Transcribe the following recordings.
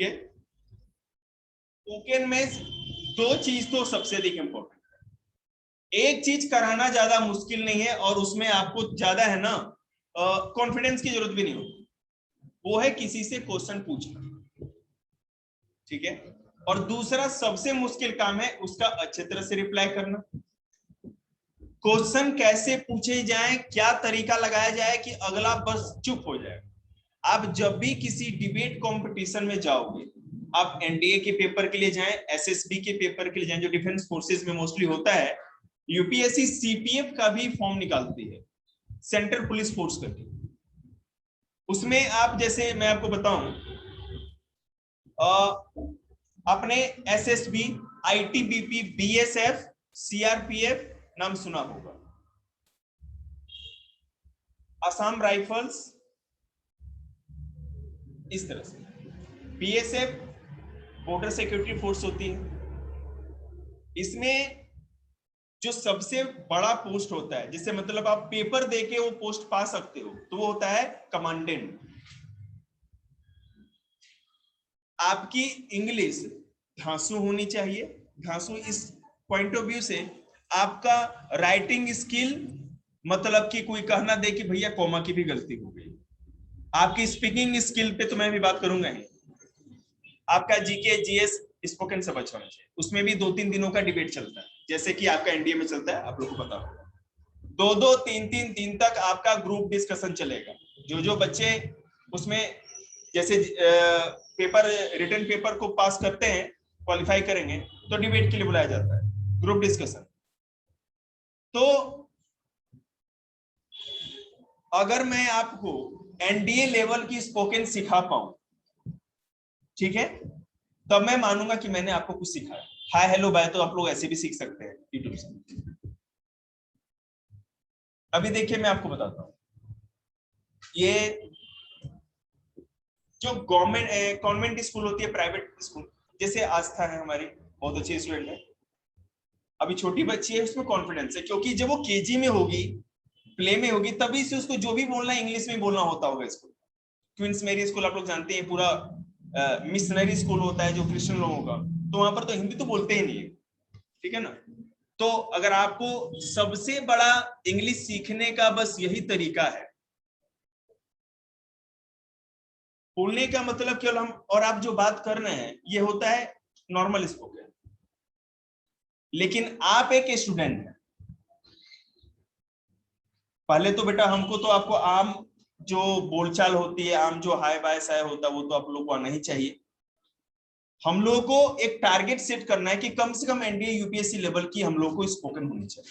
है। स्पोकन में दो चीज तो सबसे अधिक इंपॉर्टेंट है। एक चीज कराना ज्यादा मुश्किल नहीं है और उसमें आपको ज्यादा है ना कॉन्फिडेंस की जरूरत भी नहीं होती, वो है किसी से क्वेश्चन पूछना, ठीक है। और दूसरा सबसे मुश्किल काम है उसका अच्छे तरह से रिप्लाई करना। क्वेश्चन कैसे पूछे जाए, क्या तरीका लगाया जाए कि अगला बस चुप हो जाए। आप जब भी किसी डिबेट कंपटीशन में जाओगे, आप एनडीए के पेपर के लिए जाएं, एसएसबी के पेपर के लिए जाएं, जो डिफेंस फोर्सेस में मोस्टली होता है, यूपीएससी सीपीएफ का भी फॉर्म निकालती है, सेंट्रल पुलिस फोर्स करके। उसमें आप, जैसे मैं आपको बताऊं, अपने एसएसबी, आईटीबीपी, बीएसएफ, सीआरपीएफ नाम सुना होगा, असम राइफल्स, इस तरह से। बीएसएफ बॉर्डर सिक्योरिटी फोर्स होती है। इसमें जो सबसे बड़ा पोस्ट होता है, जिससे मतलब आप पेपर देके वो पोस्ट पा सकते हो, तो वो होता है कमांडेंट। आपकी इंग्लिश धांसू होनी चाहिए। धांसू इस पॉइंट ऑफ व्यू से आपका राइटिंग स्किल, मतलब कि कोई कहना दे कि भैया कॉमा की भी गलती हो गई। आपकी स्पीकिंग स्किल पे तो मैं भी बात करूंगा ही। आपका जीके जीएस स्पोकन सब अच्छा होना चाहिए। उसमें भी 2-3 दिनों का डिबेट चलता है, जैसे कि आपका एनडीए में चलता है, आप लोग को पता होगा। 2-2, 3-3 दिन तक आपका ग्रुप डिस्कशन चलेगा। जो बच्चे उसमें जैसे पेपर, रिटन पेपर को पास करते हैं, क्वालिफाई करेंगे, तो डिबेट के लिए बुलाया जाता है, ग्रुप डिस्कशन। तो अगर मैं आपको एनडीए लेवल की स्पोकन सिखा पाऊं, ठीक है, तब मैं मानूंगा कि मैंने आपको कुछ सिखाया। हाय हेलो बाय तो आप लोग ऐसे भी सीख सकते हैं यूट्यूब से। अभी देखिए मैं आपको बताता हूं, ये जो गवर्नमेंट कॉन्वेंट स्कूल होती है, प्राइवेट स्कूल, जैसे आस्था है हमारी, बहुत अच्छी स्टूडेंट है, अभी छोटी बच्ची है, उसमें कॉन्फिडेंस है, क्योंकि जब वो केजी में होगी, प्ले में होगी, तभी से उसको जो भी बोलना है इंग्लिश में बोलना होता होगा। स्कूल क्वींस मैरी स्कूल आप लोग जानते हैं, पूरा मिशनरी स्कूल होता है जो क्रिश्चियन लोगों का, तो वहां पर तो हिंदी तो बोलते ही नहीं है, ठीक है ना। तो अगर आपको सबसे बड़ा इंग्लिश सीखने का बस यही तरीका है, बोलने का मतलब केवल हम और आप जो बात कर रहे हैं ये होता है नॉर्मल स्पोकन, लेकिन आप एक स्टूडेंट हैं। पहले तो बेटा हमको तो आपको आम जो बोलचाल होती है, आम जो हाय बाय साय होता है, वो तो आप लोग को आना ही चाहिए। हम लोगों को एक टारगेट सेट करना है कि कम से कम एनडीए यूपीएससी लेवल की हम लोग को स्पोकन होनी चाहिए।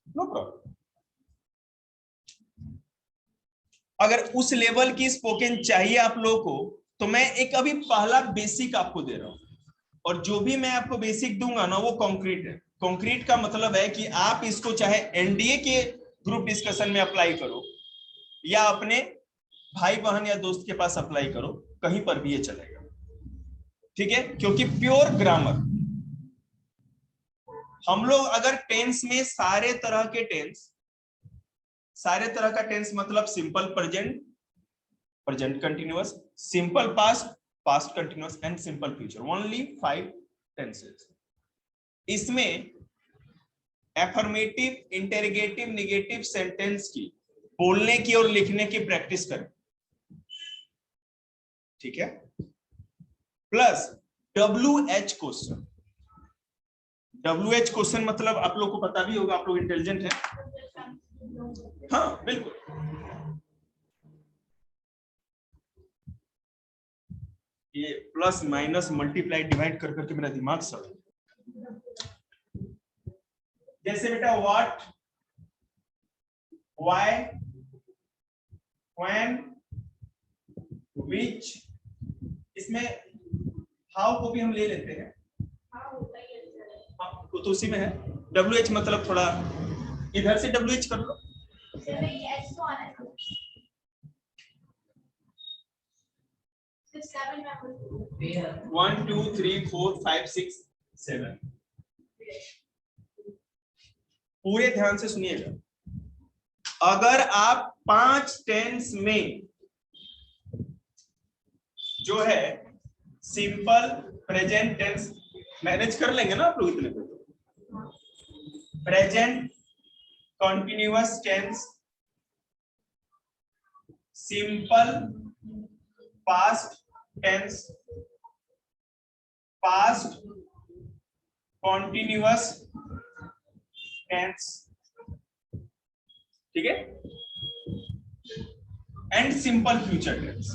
No problem. अगर उस लेवल की स्पोकन चाहिए आप लोगों को, तो मैं एक अभी पहला बेसिक आपको दे रहा हूं, और जो भी मैं आपको बेसिक दूंगा ना वो कॉन्क्रीट है। कॉन्क्रीट का मतलब है कि आप इसको चाहे एनडीए के ग्रुप डिस्कशन में अप्लाई करो या अपने भाई बहन या दोस्त के पास अप्लाई करो, कहीं पर भी ये चलेगा, ठीक है। क्योंकि प्योर ग्रामर, हम लोग अगर टेंस में सारे तरह के टेंस, सारे तरह का टेंस मतलब simple present, present continuous, simple past, past continuous and simple future, only 5 tenses. इसमें एफर्मेटिव, इंटेरोगेटिव, नेगेटिव सेंटेंस की बोलने की और लिखने की प्रैक्टिस करें, ठीक है। Plus WH question. WH question मतलब आप लोग को पता भी होगा, आप लोग इंटेलिजेंट हैं। हाँ बिल्कुल। ये प्लस माइनस मल्टीप्लाई डिवाइड कर करके मेरा दिमाग सड़, जैसे बेटा व्हाट, व्हाई, व्हेन, व्हिच, इसमें हाउ को भी हम ले लेते हैं, तो उसी में है। WH मतलब थोड़ा इधर से WH कर लो, 1 2 3 4 5 6 7। पूरे ध्यान से सुनिएगा। अगर आप 5 टेंस में जो है सिंपल प्रेजेंट टेंस, मैनेज कर लेंगे ना आप लोग इतने पे। Present continuous tense, simple past tense, past continuous tense, ठीक है, एंड सिंपल फ्यूचर टेंस।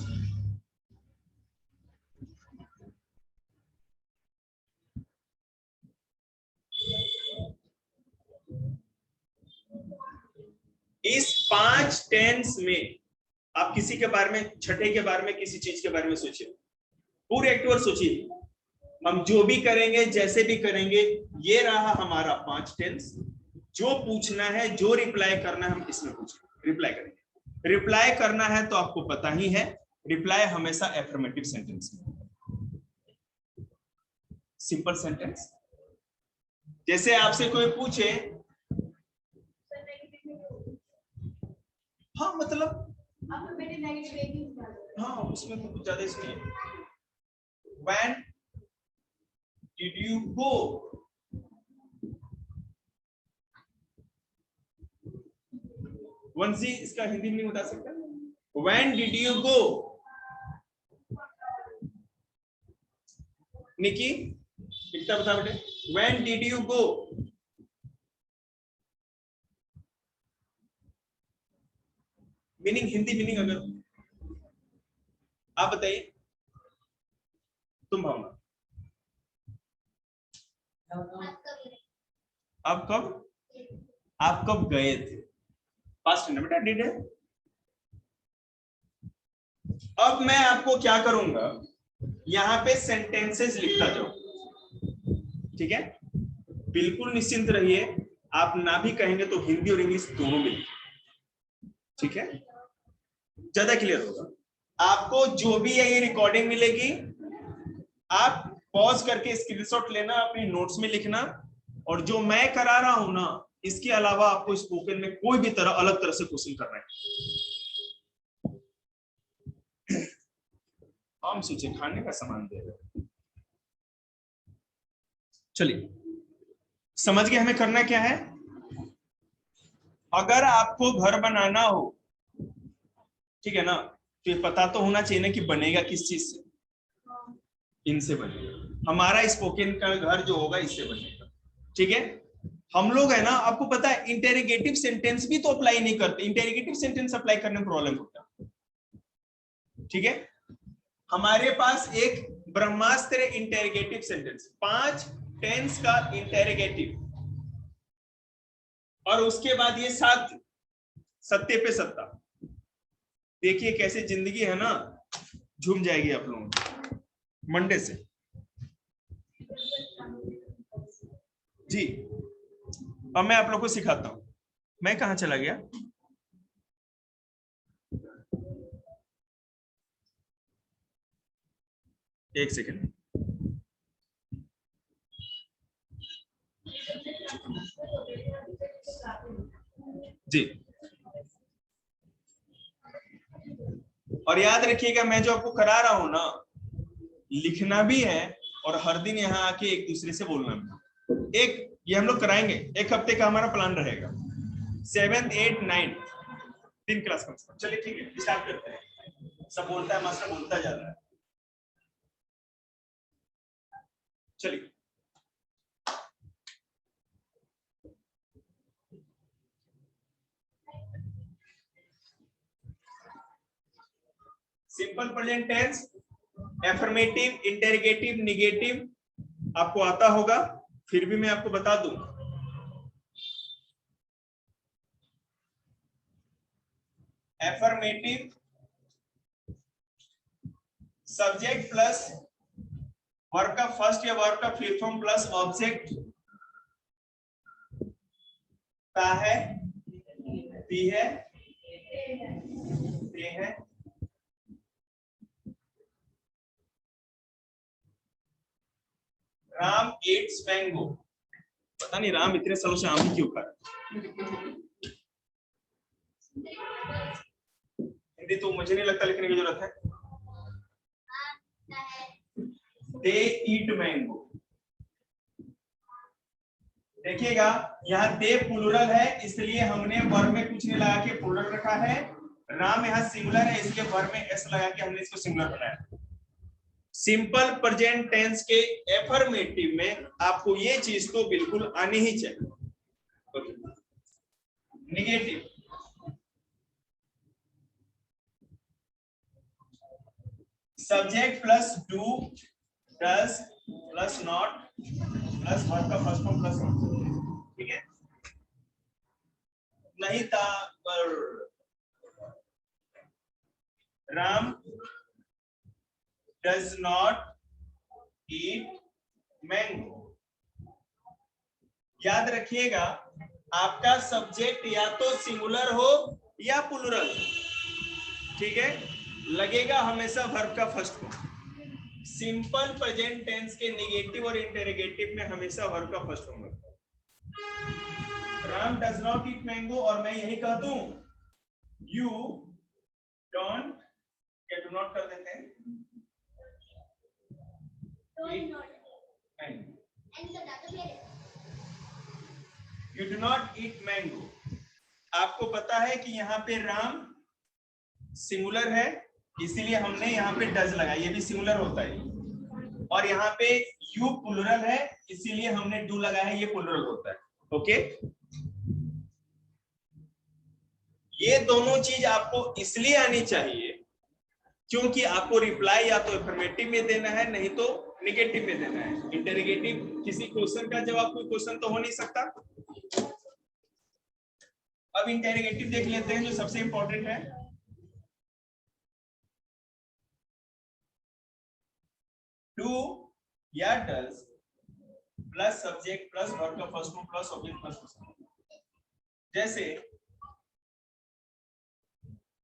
इस 5 टेंस में आप किसी के बारे में, छठे के बारे में, किसी चीज के बारे में सोचिए, पूरे एक बार सोचिए। हम जो भी करेंगे, जैसे भी करेंगे, ये रहा हमारा 5 टेंस। जो पूछना है, जो रिप्लाई करना है, हम इसमें पूछेंगे, रिप्लाई करेंगे। रिप्लाई करना है तो आपको पता ही है, रिप्लाई हमेशा एफर्मेटिव सेंटेंस में, सिंपल सेंटेंस। जैसे आपसे कोई पूछे, हाँ मतलब हाँ, उसमें तो कुछ ज्यादा इसमें When did you go? वंशी इसका हिंदी में नहीं बता सकता। When did you go? निकी लिखता बता बेटे, When did you go? Meaning, Hindi meaning अगर आप बताइए, तुम भावना, आप कब गए थे? पास्ट टेंस बेटा, डिड है। अब मैं आपको क्या करूंगा, यहां पे सेंटेंसेस लिखता जाओ, ठीक है। बिल्कुल निश्चिंत रहिए, आप ना भी कहेंगे तो हिंदी और इंग्लिश दोनों में लिखिए, ठीक है, ज्यादा क्लियर होगा। आपको जो भी ये रिकॉर्डिंग मिलेगी, आप पॉज करके स्क्रीनशॉट लेना, अपनी नोट्स में लिखना, और जो मैं करा रहा हूं ना, इसके अलावा आपको स्पोकन में कोई भी तरह, अलग तरह से क्वेश्चन करना है। हम सोचे खाने का सामान दे रहे, चलिए समझ गए हमें करना क्या है। अगर आपको घर बनाना हो, ठीक है ना, तो ये पता तो होना चाहिए ना कि बनेगा किस चीज से, इनसे बनेगा। हमारा स्पोकन का घर जो होगा इससे बनेगा, ठीक है। हम लोग है ना, आपको पता है इंटेरोगेटिव सेंटेंस भी तो अप्लाई नहीं करते, इंटेरोगेटिव सेंटेंस अप्लाई करने में प्रॉब्लम होता है, ठीक है। हमारे पास एक ब्रह्मास्त्र इंटेरोगेटिव सेंटेंस, 5 टेंस का इंटेरोगेटिव, और उसके बाद ये 7 सत्ते पे सत्ता। देखिए कैसे जिंदगी है ना, झूम जाएगी आप लोगों को मंडे से जी। अब मैं आप लोगों को सिखाता हूं, मैं कहां चला गया, एक सेकंड जी। और याद रखिएगा, मैं जो आपको करा रहा हूं ना, लिखना भी है और हर दिन यहाँ आके एक दूसरे से बोलना भी। एक ये हम लोग कराएंगे, एक हफ्ते का हमारा प्लान रहेगा, 7th 8th 9th 3 क्लास का। चलिए ठीक है, स्टार्ट करते हैं। सब बोलता है, मास्टर बोलता जा रहा है, चलिए। Simple present tense, affirmative, interrogative, negative आपको आता होगा, फिर भी मैं आपको बता दूं। एफर्मेटिव सब्जेक्ट प्लस वर्ब का फर्स्ट या वर्ब का फिफ्थ फॉर्म प्लस ऑब्जेक्ट का है, बी है, ए है, राम eats मैंगो। पता नहीं राम इतने सालों से आम ही क्यों खा रहा है, हिंदी तो मुझे नहीं लगता लिखने की जरूरत है। दे ईट मैंगो। देखिएगा यहाँ दे प्लूरल है, इसलिए हमने वर्ब में कुछ नहीं लगा के प्लूरल रखा है। राम यहाँ सिंगुलर है, इसलिए वर्ब में एस लगा के हमने इसको सिंगुलर बनाया। सिंपल प्रेजेंट टेंस के एफर्मेटिव में आपको ये चीज तो बिल्कुल आनी ही चाहिए। Negative, subject plus do does plus not plus verb का फर्स्ट फॉर्म प्लस नॉट, ठीक है। नहीं था पर Ram does not eat mango. याद रखिएगा आपका सब्जेक्ट या तो सिंगुलर हो या प्लूरल, ठीक है, लगेगा हमेशा वर्ब का first form. Simple present tense के नेगेटिव और इंटरोगेटिव में हमेशा वर्ब का फर्स्ट फॉर्म लगता है। Ram does not eat mango, और मैं यही कहता हूं यू डोंट, क्या डू नॉट कर देते हैं, you do not eat mango. आपको पता है कि यहाँ पे राम सिंगुलर है, इसीलिए हमने यहाँ पे डज लगाया, ये भी सिंगुलर होता है। और यहाँ पे यू प्लूरल है, इसीलिए हमने डू लगाया है, ये प्लूरल होता है। ओके, ये दोनों चीज आपको इसलिए आनी चाहिए क्योंकि आपको रिप्लाई या तो अफर्मेटिव में देना है, नहीं तो नेगेटिव में देना है। इंटरोगेटिव किसी क्वेश्चन का जवाब कोई क्वेश्चन तो हो नहीं सकता। अब इंटरोगेटिव देख लेते हैं जो सबसे इंपॉर्टेंट है। डू या does plus subject plus verb का first form plus object plus question. जैसे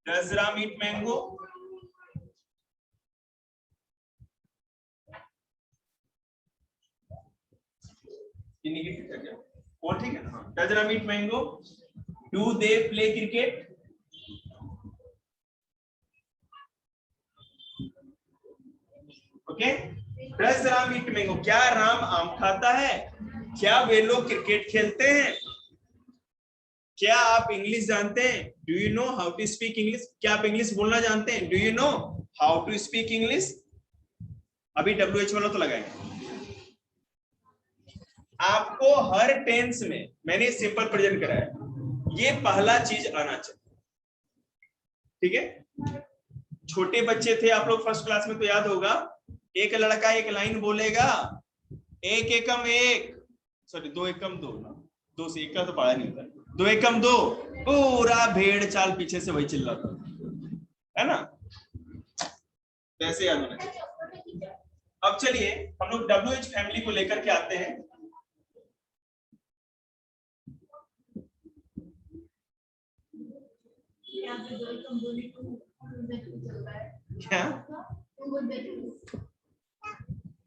डज राम ईट मैंगो, वो ठीक है ना। Does Ram eat mango, do they play cricket, okay. Does Ram eat mango, क्या राम आम खाता है, क्या वे लोग क्रिकेट खेलते हैं, क्या आप इंग्लिश जानते हैं, do you know how to speak English, क्या आप इंग्लिश बोलना जानते हैं, do you know how to speak English. अभी WH वाला तो लगाएंगे। आपको हर टेंस में मैंने सिंपल प्रेजेंट कराया, ये पहला चीज आना चाहिए, ठीक है। छोटे बच्चे थे आप लोग फर्स्ट क्लास में तो याद होगा, एक लड़का एक लाइन बोलेगा, एक एकम एक, सॉरी दो एकम दो ना, दो से एक का तो पढ़ा नहीं होता, दो एकम दो, पूरा भेड़ चाल पीछे से वही चिल्लाता है ना, वैसे याद होना चाहिए। अब चलिए हम लोग WH फैमिली को लेकर के आते हैं। क्या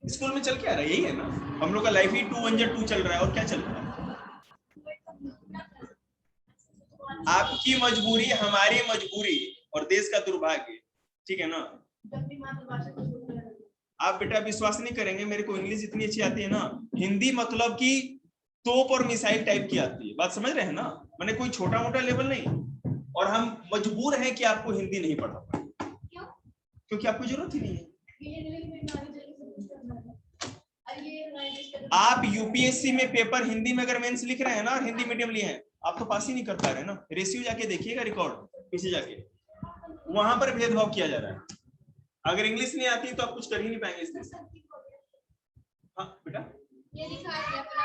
स्कूल में चल के आ रहा है, यही है ना, हम लोग का लाइफ ही 2 1 2 चल रहा है, और क्या चल रहा है। आपकी मजबूरी हमारी मजबूरी और देश का दुर्भाग्य, ठीक है ना। आप बेटा विश्वास नहीं करेंगे, मेरे को इंग्लिश इतनी अच्छी आती है ना, हिंदी मतलब कि तोप और मिसाइल टाइप की आती है, बात समझ रहे हैं ना, मैंने कोई छोटा मोटा लेवल नहीं। और हम मजबूर हैं कि आपको हिंदी नहीं पढ़ा पाए, क्योंकि आपको जरूरत ही नहीं है। आप यूपीएससी में पेपर हिंदी में अगर मेंस लिख रहे हैं ना, हिंदी मीडियम लिए हैं, आप तो पास ही नहीं कर पा रहे ना। रेशियो जाके देखिएगा, रिकॉर्ड पीछे जाके, वहां पर भेदभाव किया जा रहा है। अगर इंग्लिश नहीं आती तो आप कुछ कर ही नहीं पाएंगे इस देश। हाँ बेटा ये दिखाइए अपना,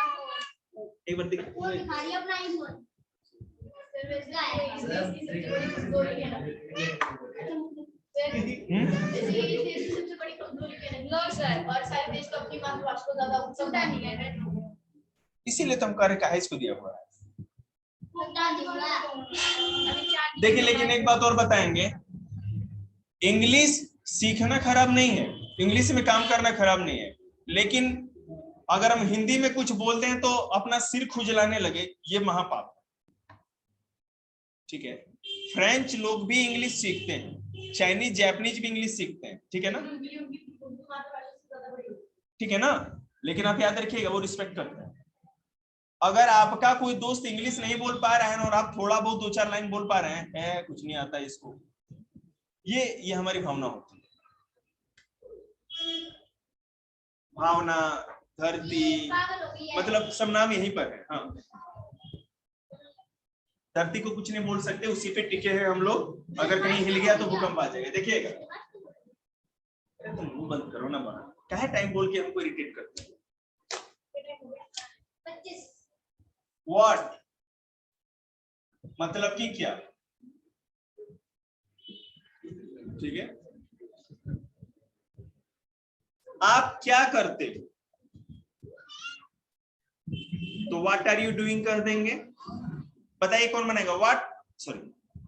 एक बार दिखाइए अपना इसीलिए तुम कार्य का इसको दिया हुआ है। देखिए लेकिन एक बात और बताएंगे, इंग्लिश सीखना खराब नहीं है, इंग्लिश में काम करना खराब नहीं है, लेकिन अगर हम हिंदी में कुछ बोलते हैं तो अपना सिर खुजलाने लगे, ये महापाप, ठीक है। फ्रेंच लोग भी इंग्लिश सीखते हैं, चाइनीज जापानीज भी इंग्लिश सीखते हैं, ठीक है ना। ठीक है ना, लेकिन आप याद रखिएगा वो रिस्पेक्ट करते हैं। अगर आपका कोई दोस्त इंग्लिश नहीं बोल पा रहा है और आप थोड़ा बहुत 2-4 लाइन बोल पा रहे हैं, कुछ नहीं आता इसको, ये हमारी भावना होती है। भावना, धरती, मतलब सब नाम यहीं पर है। हाँ, धरती को कुछ नहीं बोल सकते, उसी पे टिके हैं हम लोग। अगर कहीं हिल गया तो भूकंप आ जाएगा, देखिएगा। अरे तुम मुंह बंद करो ना बना, क्या है टाइम बोल के हमको इरिटेट करते हैं। व्हाट मतलब कि क्या, ठीक है। आप क्या करते हो, तो व्हाट आर यू डूइंग कर देंगे। बताइए कौन बनाएगा, व्हाट, सॉरी,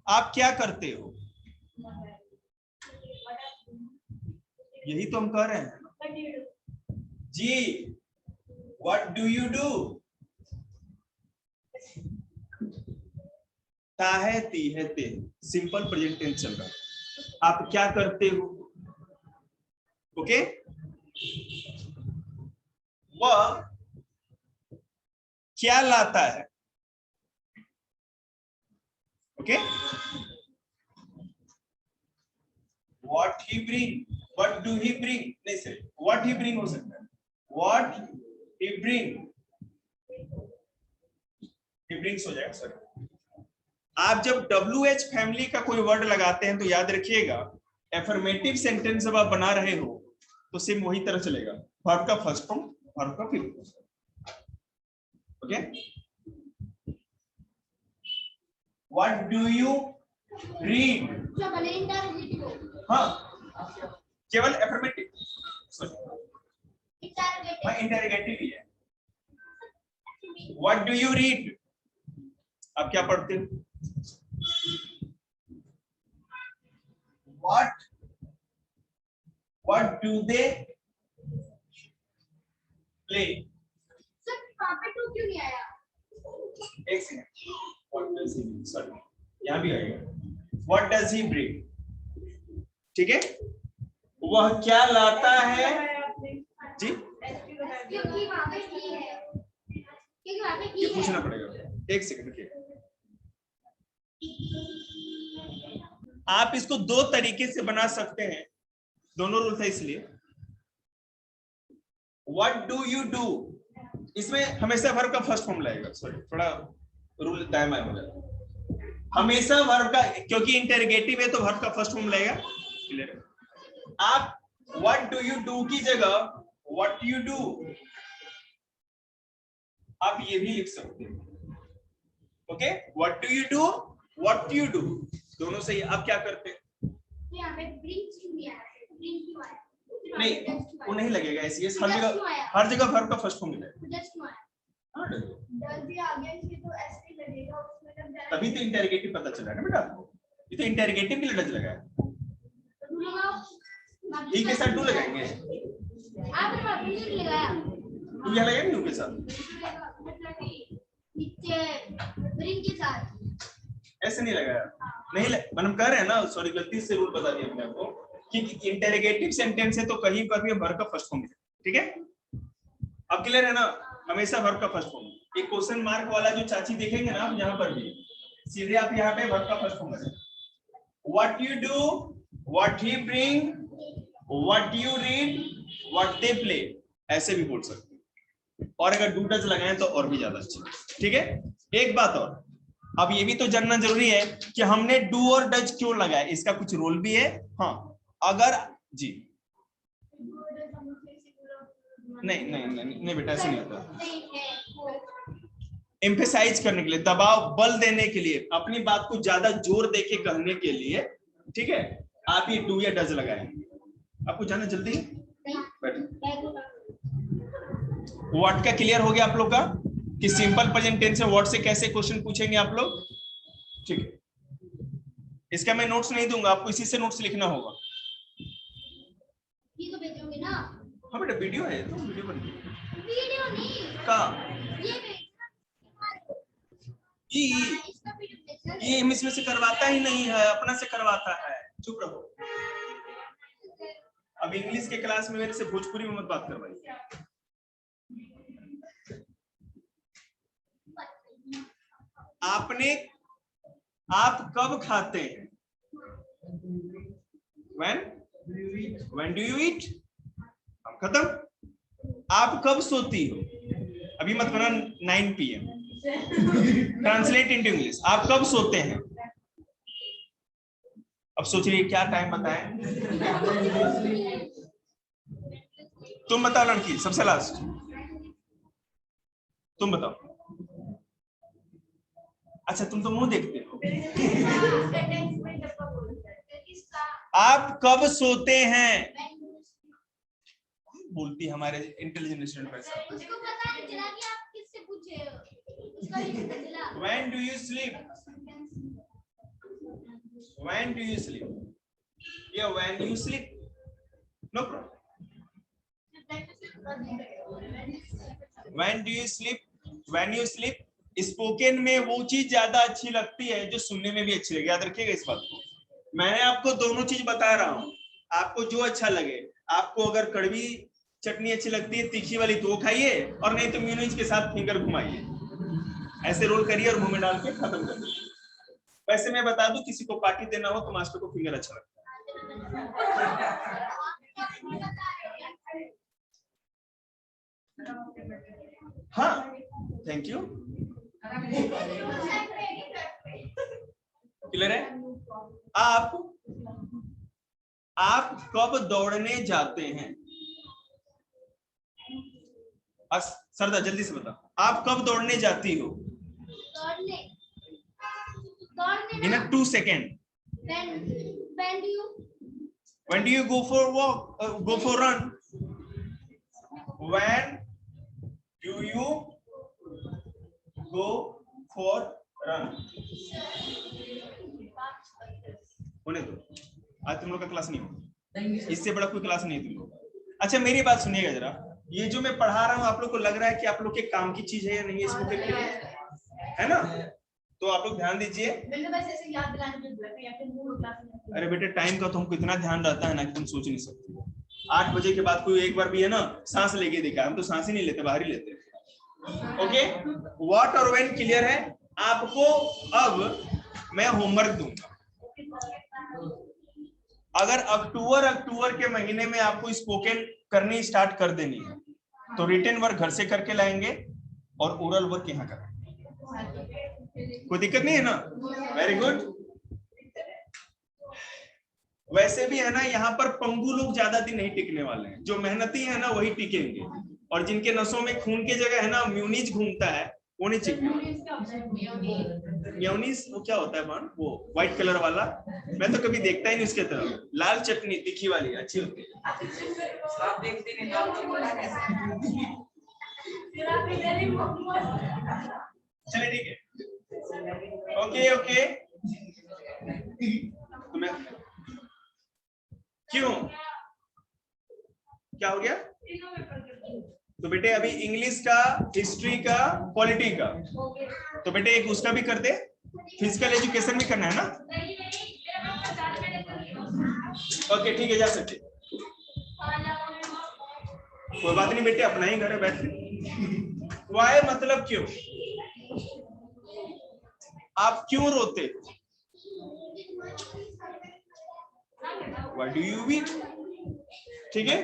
आप क्या करते हो, यही तो हम कह रहे हैं जी। व्हाट डू यू डू, ता है, ती है, ते, सिंपल प्रेजेंट टेंस चल रहा है। आप क्या करते हो, ओके। वह क्या लाता है, okay. What he bring, what do he bring, नहीं सर, व्हाट ही ब्रिंग हो सकता है, what he bring, he brings हो जाएगा सर। आप जब WH फैमिली का कोई वर्ड लगाते हैं तो याद रखिएगा, एफर्मेटिव सेंटेंस जब आप बना रहे हो तो सेम वही तरह चलेगा, वर्ब का फर्स्ट फॉर्म, वर्ब का fifth form, okay. What do you read, हाँ केवल एफर्मेटिव, इंटरोगेटिव ही है। व्हाट डू यू रीड, आप क्या पढ़ते हो, what do they play, sir वहां पे टू क्यों नहीं आया, एक second, what does he bring, sorry यहाँ भी आएगा, what does he bring, ठीक है। वह क्या लाता है जी, क्योंकि वहां पे की है, क्योंकि वहां पे की ये है, पूछना पड़ेगा, एक सेकंड रुकिए। आप इसको दो तरीके से बना सकते हैं, दोनों रूल है इसलिए। व्हाट डू यू डू, इसमें हमेशा वर्ब का फर्स्ट फॉर्म लगेगा, सॉरी थोड़ा रूल दाएं बाएं हो जाएगा, हमेशा वर्ब का, क्योंकि इंटरोगेटिव है तो वर्ब का फर्स्ट फॉर्म लगेगा, क्लियर। आप व्हाट डू यू डू की जगह व्हाट यू डू आप ये भी लिख सकते हैं, okay. What do you do, what you do, दोनों सही। आप क्या करते हैं, यहाँ पे ब्रिंग क्यों नहीं आया, ब्रिंग क्यों आया, नहीं वो नहीं लगेगा ऐसी, हर जगह वर्ब का फर्स्ट फॉर्म मिलेगा, जस्ट क्यों आया, हाँ डज भी आ गया इसलिए तो ऐसे ही लगेगा, उसमें तब जाएगा, तभी तो इंटरोगेटिव पता चला ना बेटा आपको, ये तो इंटरोगेटिव के लिए डज लगा है, डू लगाओ, ई के साथ डू लगाएंगे, आपने वहां पे नहीं लगाया, डू यहाँ लगाएंगे डू के साथ, मतलब कि नीचे ब्रिंग के साथ ऐसे नहीं लगाया, नहीं हम कह रहे हैं ना, सॉरी गलती से रूल बता दिया अपने आपको कि इंटरोगेटिव सेंटेंस है तो कहीं पर भी वर्ब का फर्स्ट फॉर्म है, ठीक है। अब क्लियर है ना, हमेशा वर्ब का फर्स्ट फॉर्म। एक क्वेश्चन मार्क वाला जो चाची देखेंगे ना आप यहाँ पर भी, सीधे आप यहाँ पे वर्ब का फर्स्ट फॉर्म है, what you do, what he bring, what you read, what they play, ऐसे भी बोल सकते हैं, और अगर डू डज लगाएं तो और भी ज्यादा अच्छा, ठीक है। एक बात और, अब ये भी तो जानना जरूरी है कि हमने डू और डज क्यों लगाया, इसका कुछ रोल भी है। हाँ अगर जी नहीं बेटा ऐसे नहीं होता, एम्फेसाइज करने के लिए, दबाव बल देने के लिए, अपनी बात को ज्यादा जोर देके कहने के लिए, ठीक है, आप ये डू या डज लगाएंगे। आपको जाना जल्दी है, व्हाट का क्लियर हो गया आप लोग का कि सिंपल प्रेजेंट टेंस में व्हाट से कैसे क्वेश्चन पूछेंगे आप लोग, ठीक है। इसका मैं नोट्स नहीं दूंगा, आपको इसी से नोट्स लिखना होगा, ये तो भेजोगे ना, हाँ बेटा वीडियो है तो वीडियो बन वीडियो नहीं का ये हम इसमें से करवाता ही नहीं है, अपना से करवाता है, चुप रहो। अब इंग्लिश के क्लास में मेरे से भोजपुरी में मत बात करवाइए। आप कब खाते हैं? when do you eat? अब खत्म। आप कब सोती हो? अभी मत करना 9 PM। ट्रांसलेट इनटू इंग्लिश, आप कब सोते हैं? अब सोच रही क्या टाइम बताएं? तुम बताओ लड़की, सबसे लास्ट तुम बताओ। अच्छा तुम तो मुंह देखते हो। आप कब सोते हैं? बोलती हमारे इंटेलिजेंट स्टूडेंट पैसा। उसको पता नहीं चला कि आप किससे पूछे हो। उसका नहीं पता चला। When do you sleep? When do you sleep? Yeah, when you sleep. No problem. When do you sleep? When you sleep. Spoken में वो चीज ज्यादा अच्छी लगती है जो सुनने में भी अच्छी लगे। याद रखिएगा इस बात को। मैंने आपको दोनों चीज बता रहा हूँ, आपको जो अच्छा लगे। आपको अगर कड़वी चटनी अच्छी लगती है, तीखी वाली, तो वो खाइए, और नहीं तो मेयोनीज के साथ फिंगर घुमाइए, ऐसे रोल करिए और मुंह में डाल के खत्म कर दीजिए। वैसे मैं बता दूं, किसी को पार्टी देना हो तो मास्टर को फिंगर अच्छा लगता है। हाँ, थैंक यू। क्लियर है? आप कब दौड़ने जाते हैं? सरदा जल्दी से बता, आप कब दौड़ने जाती हो? In a 2 second. When do you go for walk? Go for run? When do you go for run? होने दो, आज तुम लोग का क्लास नहीं होगा, इससे बड़ा कोई क्लास नहीं तुम लोग। अच्छा मेरी बात सुनिएगा जरा, ये जो मैं पढ़ा रहा हूँ आप लोग को लग रहा है कि आप लोग के काम की चीज है या नहीं? इसमें है ना? तो आप लोग ध्यान दीजिए। अरे बेटे टाइम का तो हमको इतना ध्यान रहता है ना कि तुम सोच नहीं सकते। 8 बजे के बाद कोई एक बार भी है ना सांस लेके देखा, हम तो सांस ही नहीं लेते, बाहर ही लेते। ओके, व्हाट और व्हेन क्लियर है आपको? अब मैं होमवर्क दूंगा। अगर अक्टूबर के महीने में आपको स्पोकन करनी स्टार्ट कर देनी है तो रिटन वर्क घर से करके लाएंगे और ओरल वर्क यहाँ करेंगे। कोई दिक्कत नहीं है ना? Very good. वैसे भी है ना, यहाँ पर पंगु लोग ज्यादा दिन नहीं टिकने वाले हैं। जो मेहनती है ना वही टिकेंगे, और जिनके नसों में खून की जगह है ना म्यूनिज घूमता है वो नहीं टिकेंगे। म्यूनिज वो क्या होता है बहन? वो व्हाइट कलर वाला, मैं तो कभी देखता ही नहीं उसके तरफ। लाल चटनी तीखी वाली अच्छी होती है। चलिए ठीक है, ओके ओके। क्यों, क्या हो गया? तो बेटे अभी इंग्लिश का, हिस्ट्री का, पॉलिटी का, तो बेटे एक उसका भी कर दे, फिजिकल एजुकेशन भी करना है ना? ओके ठीक है, जा सकते। कोई बात नहीं बेटे, अपना ही घर है, बैठ। वाई मतलब क्यों? आप क्यों रोते? Why do you weep? ठीक है,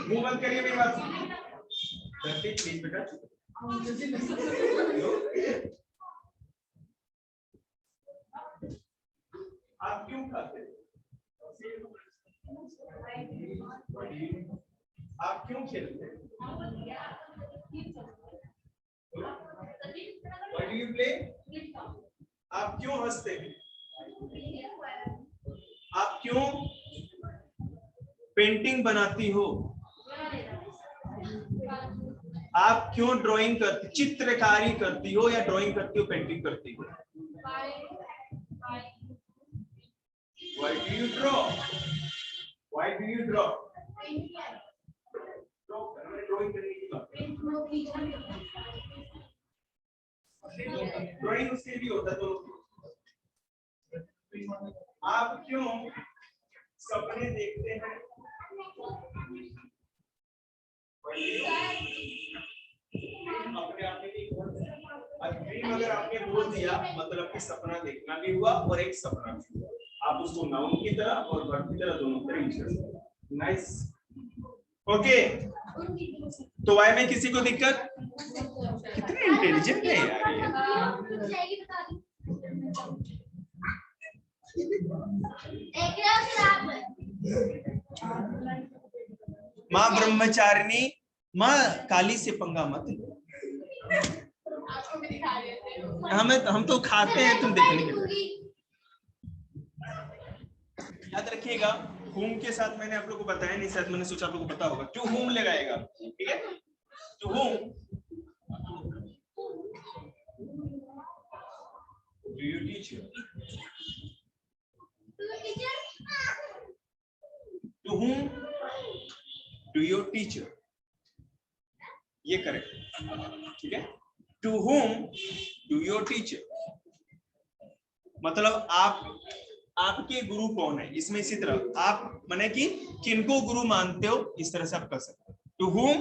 मुंह बंद करिए, मेरी बात प्लीज बेटा। आप क्यों खाते? आप क्यों खेलते? Why do you play? आप क्यों हंसते हैं? आप क्यों पेंटिंग बनाती हो? आप क्यों ड्राइंग करती, चित्रकारी करती हो, या ड्राइंग करती हो, पेंटिंग करती हो? Why do you draw? Why do you draw? Drawing उसके भी होता है। तो आप क्यों सपने देखते हैं? अपने आप में नहीं हुआ। ड्रीम अगर आपने बोल दिया मतलब कि सपना देखना भी हुआ और एक सपना भी हुआ। आप उसको नाउन की तरह और वर्ब की तरह दोनों तरह यूज कर सकते हैं। Nice, okay. तो वाई में किसी को दिक्कत? कितने इंटेलिजेंट है यार ये। माँ ब्रह्मचारिणी, माँ काली से पंगा मत लो। हम तो खाते हैं, तुम देखने के। याद रखिएगा, whom के साथ मैंने आप लोगों को बताया नहीं, शायद मैंने सोचा आप लोगों को पता होगा। टू whom लगाएगा, ठीक है? To whom do you teach? To whom do you teach? ये करेक्ट, ठीक है? To whom do you teach? मतलब आपके गुरु कौन है, इसमें इसी तरह आप माने कि किनको गुरु मानते हो, इस तरह से आप कर सकते हो। To whom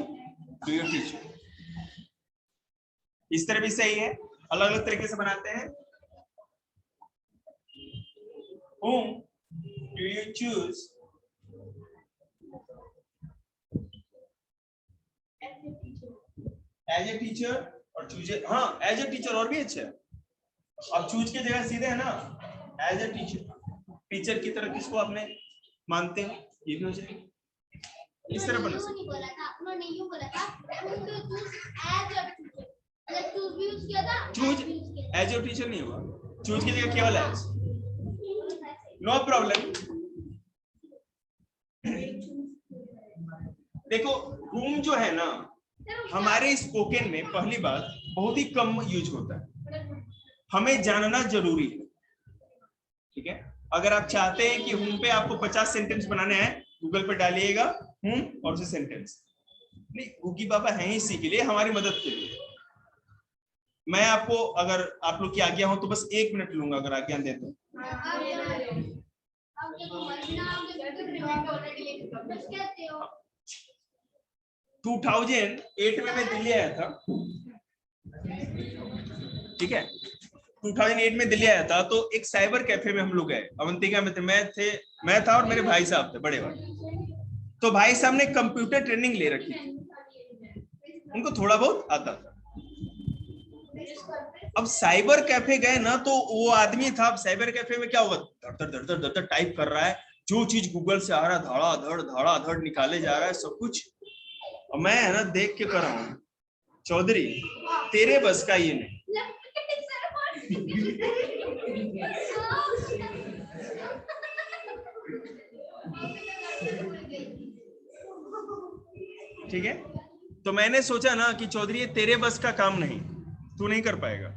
do you teach? इस तरह भी सही है, अलग अलग तरीके से बनाते हैं। Whom do you choose? As a teacher और choose, हाँ as a teacher और भी अच्छा है। अब choose की जगह सीधे है ना, as a teacher, टीचर की तरह किसको आपने मानते हो, ये भी हो जाएगा। इस तरह बना सकते। चूज एज योर टीचर नहीं हुआ, चूज की जगह केवल एज। No problem. देखो whom जो है ना, हमारे स्पोकन में पहली बात बहुत ही कम यूज होता है, हमें जानना जरूरी है, ठीक है? अगर आप चाहते हैं कि whom पे आपको 50 सेंटेंस बनाने हैं, गूगल पे डालिएगा whom और उसे सेंटेंस। नहीं, गूगी बाबा हैं ही इसी के लिए, हमारी मदद के लिए। मैं आपको, अगर आप लोग की आज्ञा हो तो बस 1 मिनट लूंगा, अगर आज्ञा दे तो। 2008 में मैं दिल्ली आया था, ठीक है? 2008 में दिल्ली आया था, तो एक साइबर कैफे में हम लोग गए, अवंतिका में थे, मैं था और मेरे भाई साहब थे, बड़े भाई। तो भाई साहब ने कंप्यूटर ट्रेनिंग ले रखी थी, उनको थोड़ा बहुत आता था। अब साइबर कैफे गए ना, तो वो आदमी था, अब साइबर कैफे में क्या होगा, धड़ टाइप कर रहा है, जो चीज गूगल से आ रहा धड़ा धड़ निकाले जा रहा है सब कुछ। और मैं है ना देख के कर रहा हूँ, चौधरी तेरे बस का ये नहीं। ठीक है, तो मैंने सोचा ना कि चौधरी ये तेरे बस का काम नहीं, तू नहीं कर पाएगा।